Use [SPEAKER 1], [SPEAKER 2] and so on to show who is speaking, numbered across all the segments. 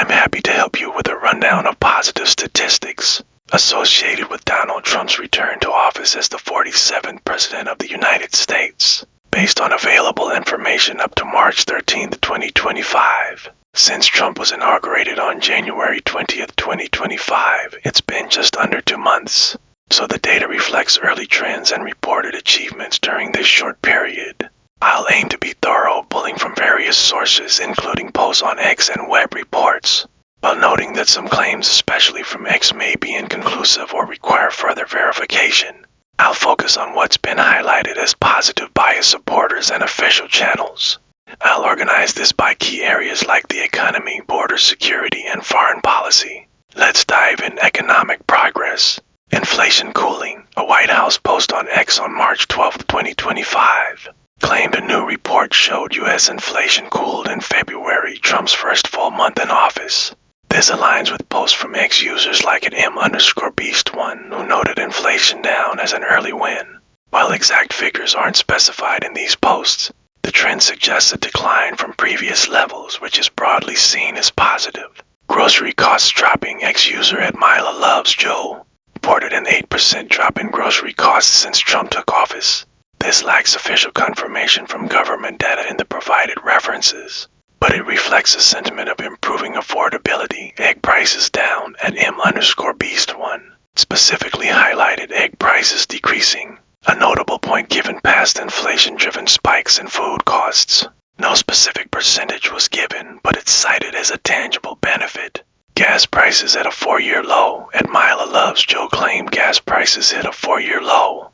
[SPEAKER 1] I'm happy to help you with a rundown of positive statistics associated with Donald Trump's return to office as the 47th President of the United States, based on available information up to March 13, 2025. Since Trump was inaugurated on January 20, 2025, it's been just under 2 months, so the data reflects early trends and reported achievements during this short period. I'll aim to be thorough, pulling from various sources, including posts on X and web reports, while noting that some claims, especially from X, may be inconclusive or require further verification. I'll focus on what's been highlighted as positive by his supporters and official channels. I'll organize this by key areas like the economy, border security, and foreign policy. Let's dive in. Economic progress. Inflation cooling. A White House post on X on March 12, 2025. Claimed a new report showed U.S. inflation cooled in February, Trump's first full month in office. This aligns with posts from X users like at M_Beast1, who noted inflation down as an early win. While exact figures aren't specified in these posts, the trend suggests a decline from previous levels, which is broadly seen as positive. Grocery costs dropping. X user at Mila Loves Joe reported an 8% drop in grocery costs since Trump took office. This lacks official confirmation from government data in the provided references, but it reflects a sentiment of improving affordability. Egg prices down at M_Beast1 specifically highlighted egg prices decreasing, a notable point given past inflation-driven spikes in food costs. No specific percentage was given, but it's cited as a tangible benefit. Gas prices at a 4-year low. At Mila Loves Joe claimed gas prices hit a 4-year low.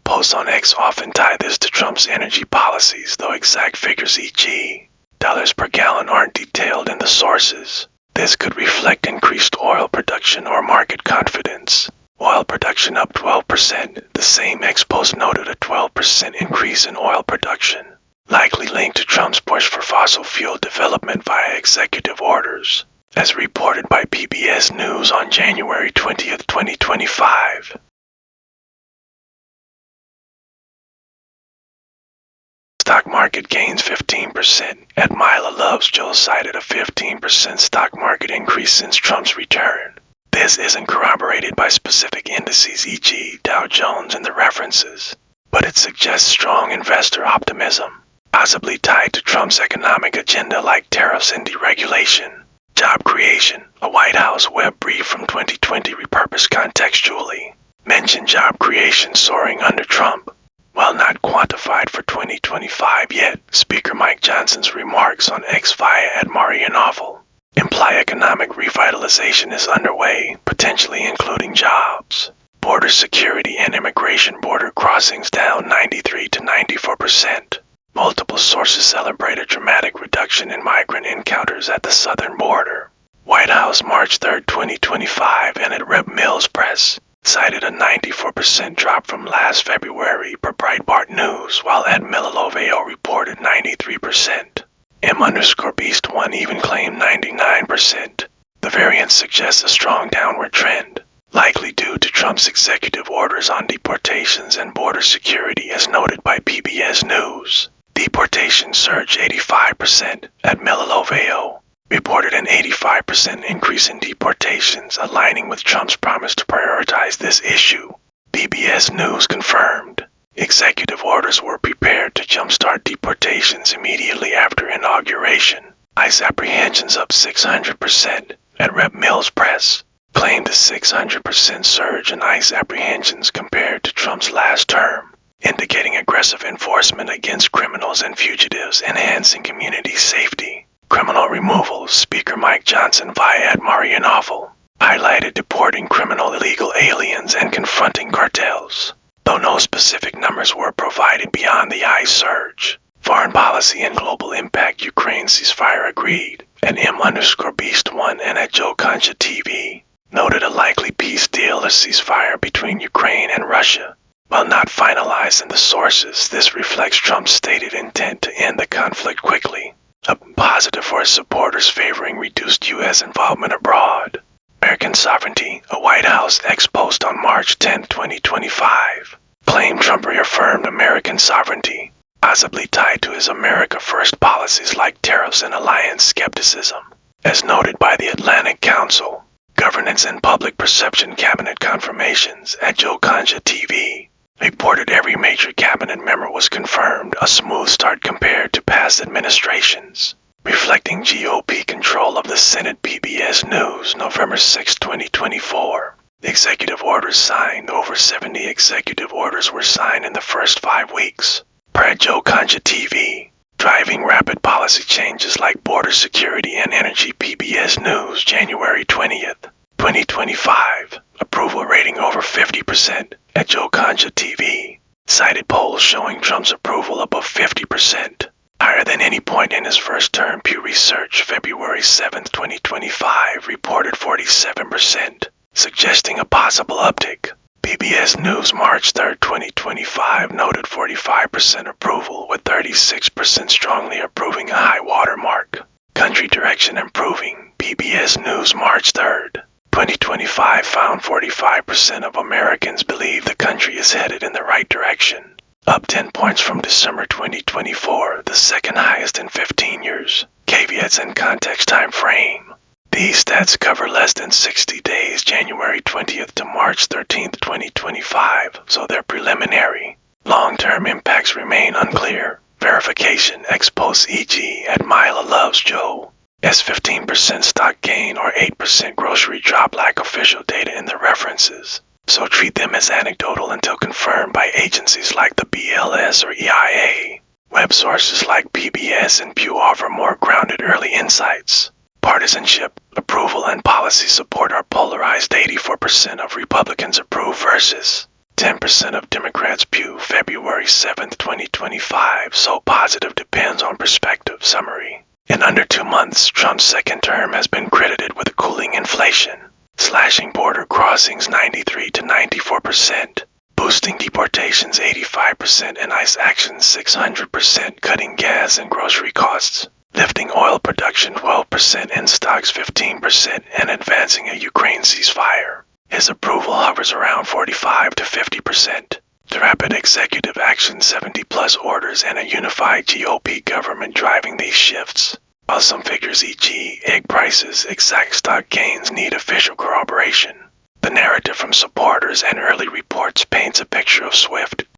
[SPEAKER 1] Posts on X often tie this to Trump's energy policies, though exact figures, e.g., dollars per gallon, aren't detailed in the sources. This could reflect increased oil production or market confidence. Oil production up 12%. The same X post noted a 12% increase in oil production, likely linked to Trump's push for fossil fuel development via executive orders, as reported by PBS News on January 20, 2025. Stock market gains 15%. At Mila Loves Joe cited a 15% stock market increase since Trump's return. This isn't corroborated by specific indices, e.g. Dow Jones, in the references, but it suggests strong investor optimism, possibly tied to Trump's economic agenda like tariffs and deregulation. Job creation. A White House web brief from 2020 repurposed contextually mentioned job creation soaring under Trump. While not quantified for 2025 yet, Speaker Mike Johnson's remarks on X via @MariaNovel imply economic revitalization is underway, potentially including jobs. Border security and immigration. Border crossings down 93 to 94%. Multiple sources celebrate a dramatic reduction in migrant encounters at the southern border. White House March 3, 2025, and at Rep Mills Press cited a 94% drop from last February per Breitbart News, while at Miloveo reported 93%. M_Beast1 even claimed 99%. The variance suggests a strong downward trend, likely due to Trump's executive orders on deportations and border security, as noted by PBS News. Deportation surged 85%. At Miloveo reported an 85% increase in deportations, aligning with Trump's promise to prioritize this issue. PBS News confirmed executive orders were prepared to jumpstart deportations immediately after inauguration. ICE apprehensions up 600%. At Rep Mills Press claimed a 600% surge in ICE apprehensions compared to Trump's last term, indicating aggressive enforcement against criminals and fugitives, enhancing community safety. Criminal removals. Speaker Mike Johnson via @MariaNovel highlighted deporting criminal illegal aliens and confronting cartels, though no specific numbers were provided beyond the ICE surge. Foreign policy and global impact. Ukraine ceasefire agreed. At M_Beast1 and at Joe Concha TV noted a likely peace deal or ceasefire between Ukraine and Russia. While not finalized in the sources, this reflects Trump's stated intent to end the conflict quickly, a positive for his supporters favoring reduced U.S. involvement abroad. American sovereignty. A White House X post on March 10, 2025 claimed Trump reaffirmed American sovereignty, possibly tied to his America First policies like tariffs and alliance skepticism. As noted by the Atlantic Council, Governance and Public Perception Cabinet confirmations at Joe Concha TV reported every major cabinet member was confirmed a smooth start compared to past administrations, reflecting GOP control of the Senate. PBS News, November 6, 2024. Executive orders signed. Over 70 executive orders were signed in the first 5 weeks. Per Joe Concha TV, driving rapid policy changes like border security and energy. PBS News, January 20th, 2025. Approval rating over 50% at Joe Concha TV. Cited polls showing Trump's approval above 50%, higher than any point in his first term. Pew Research, February 7, 2025, reported 47%, suggesting a possible uptick. PBS News, March 3, 2025, noted 45% approval, with 36% strongly approving a high watermark. Country direction improving. PBS News, March 3, 2025, found 45% of Americans believe the country is headed in the right direction, up 10 points from December 2024, the second highest in 15 years. Caveats and context time frame. These stats cover less than 60 days, January 20th to March 13th, 2025, so they're preliminary. Long-term impacts remain unclear. Verification ex post, e.g. at Mila Loves Joe. As 15% stock gain or 8% grocery drop lack official data in the references, so treat them as anecdotal until confirmed by agencies like the BLS or EIA. Web sources like PBS and Pew offer more grounded early insights. Partisanship, approval, and policy support are polarized. 84% of Republicans approve versus 10% of Democrats. Pew, February 7, 2025. So positive depends on perspective. Summary. In under 2 months, Trump's second term has been credited with cooling inflation, slashing border crossings 93 to 94%, boosting deportations 85%, and ICE actions 600%, cutting gas and grocery costs, lifting oil production 12% and stocks 15%, and advancing a Ukraine ceasefire. His approval hovers around 45 to 50%. The rapid executive action, 70-plus orders, and a unified GOP government driving these shifts. While some figures, e.g. egg prices, exact stock gains, need official corroboration, the narrative from supporters and early reports paints a picture of swift,